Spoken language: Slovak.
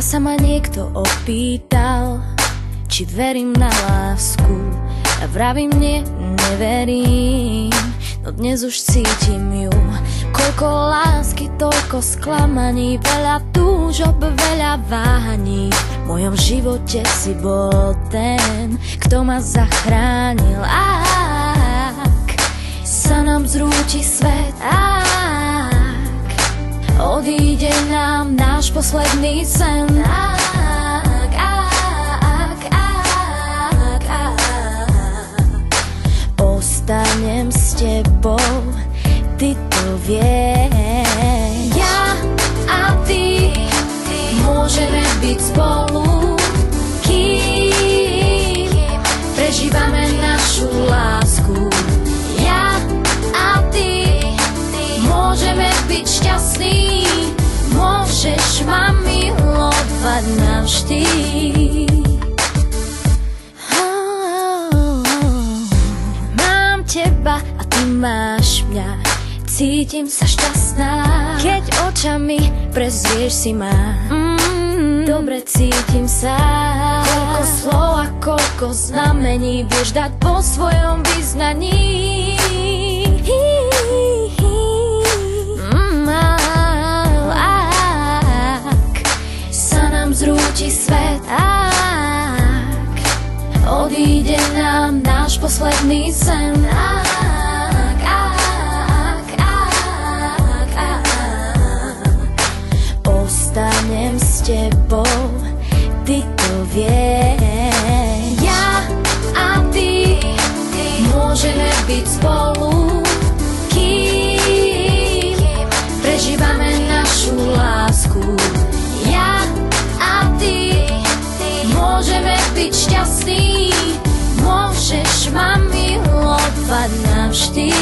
sa ma niekto opýtal, či verím na lásku, a vravím nie, neverím. No dnes už cítim ju. Koľko lásky, toľko sklamaní, veľa túžob, veľa váhaní. V mojom živote si bol ten, kto ma zachránil. Ak sa nám zrúti svet, ak odíde nám náš posledný sen, ostanem s tebou, ty to vieš. Ja a ty môžeme byť spolu, kým prežívame našu lásku. Ja a ty môžeme byť šťastní, môžeš ma milovať navždy. Teba a ty máš mňa, cítim sa šťastná, keď očami prezrieš si ma. Dobre cítim sa. Koľko slov a koľko znamení vieš dať po svojom vyznaní. Ak sa nám zrúti svet, odíde nám náš posledný sen, ostanem s tebou, ty to vieš. Ja a ty môžeme byť spolu, kým prežívame našu lásku. Ja a ty môžeme byť šťastní, môžeš ma milovať navždy.